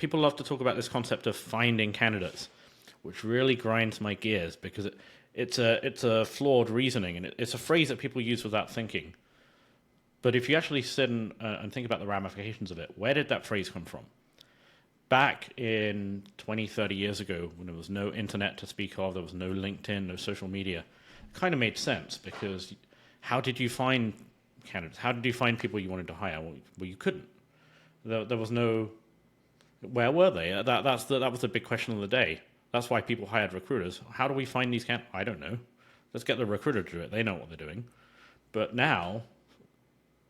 people love to talk about this concept of finding candidates, which really grinds my gears because it's a flawed reasoning, and it's a phrase that people use without thinking. But if you actually sit and think about the ramifications of it, where did that phrase come from? Back in 20, 30 years ago, when there was no internet to speak of, there was no LinkedIn, no social media, it kind of made sense because how did you find candidates? How did you find people you wanted to hire? Well, you couldn't. There was no. Where were they? That was the big question of the day. That's why people hired recruiters. How do we find these candidates? I don't know. Let's get the recruiter to do it. They know what they're doing. But now,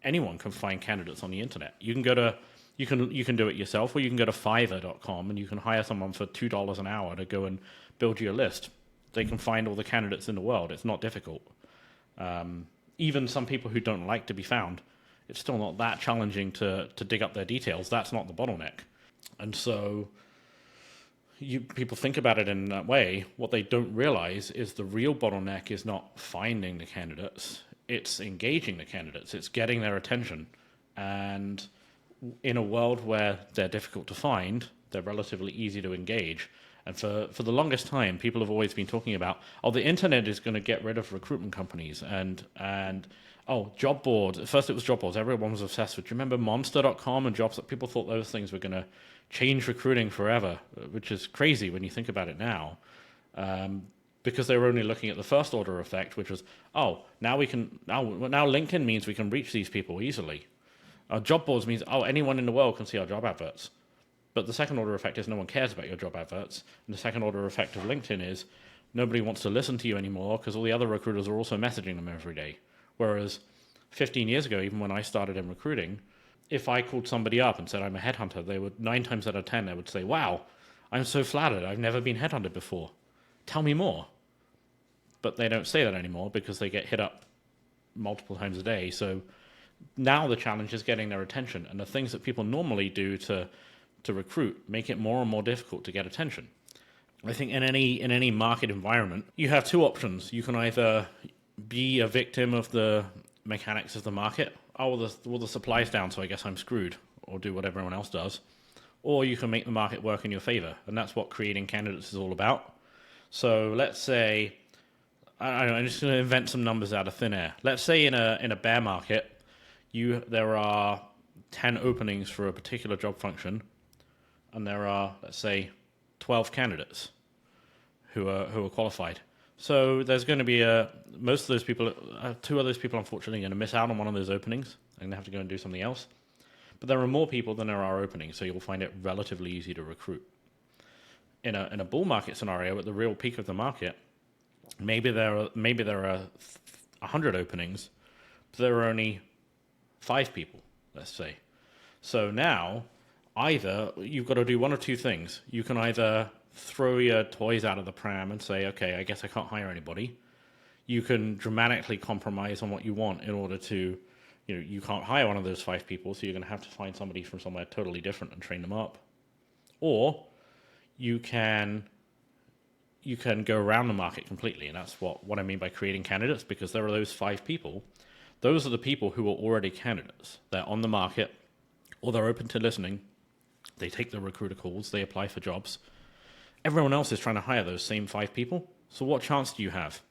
anyone can find candidates on the internet. You can go to. You can do it yourself, or you can go to Fiverr.com and you can hire someone for $2 an hour to go and build you a list. They can find all the candidates in the world. It's not difficult. Even some people who don't like to be found, it's still not that challenging to dig up their details. That's not the bottleneck. And so people think about it in that way. What they don't realize is the real bottleneck is not finding the candidates. It's engaging the candidates. It's getting their attention. And in a world where they're difficult to find, they're relatively easy to engage. And for the longest time, people have always been talking about, the internet is going to get rid of recruitment companies and job boards. At first it was job boards. Everyone was obsessed with. Do you remember Monster.com and jobs? That people thought those things were going to change recruiting forever, which is crazy when you think about it now, because they were only looking at the first order effect, which was, now LinkedIn means we can reach these people easily. Our job boards means, anyone in the world can see our job adverts. But the second order effect is no one cares about your job adverts. And the second order effect of LinkedIn is nobody wants to listen to you anymore because all the other recruiters are also messaging them every day. Whereas 15 years ago, even when I started in recruiting, if I called somebody up and said I'm a headhunter, they would 9 times out of 10, they would say, wow, I'm so flattered. I've never been headhunted before. Tell me more. But they don't say that anymore because they get hit up multiple times a day. So now the challenge is getting their attention, and the things that people normally do to recruit make it more and more difficult to get attention. I think in any market environment, you have two options. You can either be a victim of the mechanics of the market. The supply's down, so I guess I'm screwed, or do what everyone else does. Or you can make the market work in your favor, and that's what creating candidates is all about. So let's say, I don't know, I'm just going to invent some numbers out of thin air. Let's say in a bear market, there are 10 openings for a particular job function, and there are, let's say, 12 candidates who are qualified. So there's going to be most of those people, 2 of those people, unfortunately, are going to miss out on one of those openings. They're going to have to go and do something else. But there are more people than there are openings, so you'll find it relatively easy to recruit. In a bull market scenario, at the real peak of the market, maybe there are 100 openings, but there are only 5 people, let's say. So now, either you've got to do one of two things. You can either throw your toys out of the pram and say, okay, I guess I can't hire anybody. You can dramatically compromise on what you want in order to, you can't hire one of those 5 people, so you're going to have to find somebody from somewhere totally different and train them up. Or you can go around the market completely, and that's what I mean by creating candidates, because there are those 5 people. Those are the people who are already candidates. They're on the market, or they're open to listening. They take the recruiter calls. They apply for jobs. Everyone else is trying to hire those same 5 people. So what chance do you have?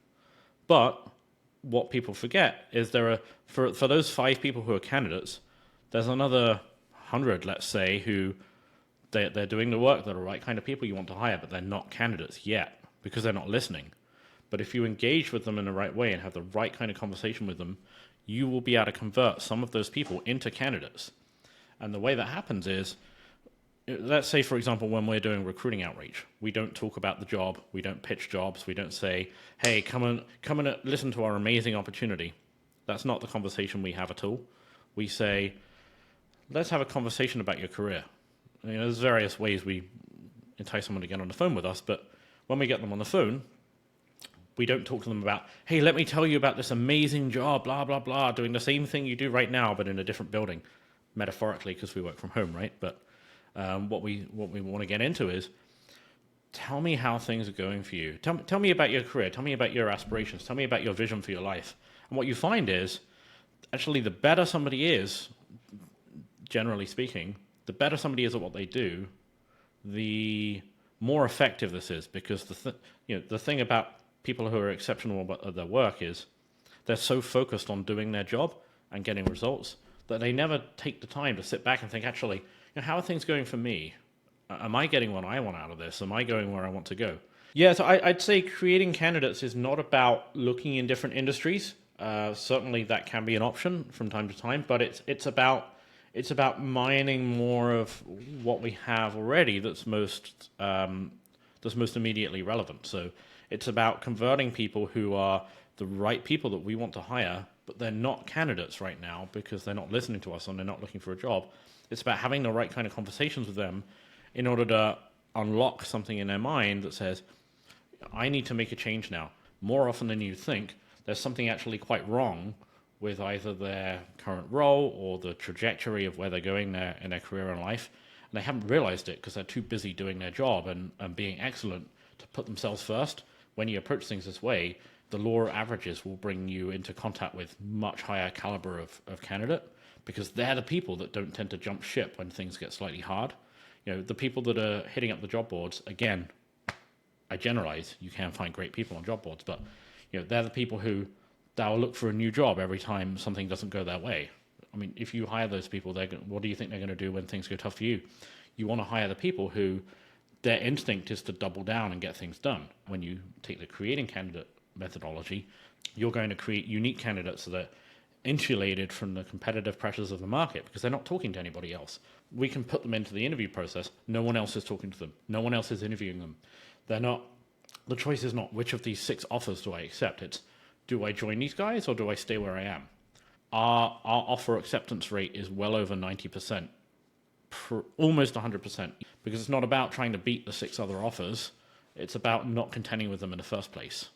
But what people forget is there are, for those 5 people who are candidates, there's another 100, let's say, who they're doing the work. They're the right kind of people you want to hire, but they're not candidates yet because they're not listening. But if you engage with them in the right way and have the right kind of conversation with them, you will be able to convert some of those people into candidates. And the way that happens is, let's say, for example, when we're doing recruiting outreach, we don't talk about the job, we don't pitch jobs, we don't say, hey, come and listen to our amazing opportunity. That's not the conversation we have at all. We say, let's have a conversation about your career. There's various ways we entice someone to get on the phone with us, but when we get them on the phone, we don't talk to them about, hey, let me tell you about this amazing job, blah, blah, blah, doing the same thing you do right now, but in a different building, metaphorically, because we work from home, right? But what we want to get into is, tell me how things are going for you. Tell me about your career. Tell me about your aspirations. Tell me about your vision for your life. And what you find is, actually, the better somebody is, generally speaking, the better somebody is at what they do, the more effective this is, because the thing about people who are exceptional at their work is they're so focused on doing their job and getting results that they never take the time to sit back and think, actually, how are things going for me? Am I getting what I want out of this? Am I going where I want to go? Yeah, so I'd say creating candidates is not about looking in different industries. Certainly, that can be an option from time to time, but it's about mining more of what we have already that's most immediately relevant. So it's about converting people who are the right people that we want to hire, but they're not candidates right now because they're not listening to us and they're not looking for a job. It's about having the right kind of conversations with them in order to unlock something in their mind that says, I need to make a change now. More often than you think, there's something actually quite wrong with either their current role or the trajectory of where they're going there in their career and life. And they haven't realized it because they're too busy doing their job and being excellent to put themselves first. When you approach things this way, the law of averages will bring you into contact with much higher caliber of candidate, because they're the people that don't tend to jump ship when things get slightly hard. The people that are hitting up the job boards, again, I generalize, you can find great people on job boards, but they're the people who they'll look for a new job every time something doesn't go their way. I mean, if you hire those people, what do you think they're going to do when things go tough for you? You want to hire the people who their instinct is to double down and get things done. When you take the creating candidate methodology, you're going to create unique candidates that are insulated from the competitive pressures of the market because they're not talking to anybody else. We can put them into the interview process. No one else is talking to them. No one else is interviewing them. The choice is not which of these 6 offers do I accept. It's, do I join these guys or do I stay where I am? Our offer acceptance rate is well over 90%, almost 100%, because it's not about trying to beat the 6 other offers. It's about not contending with them in the first place.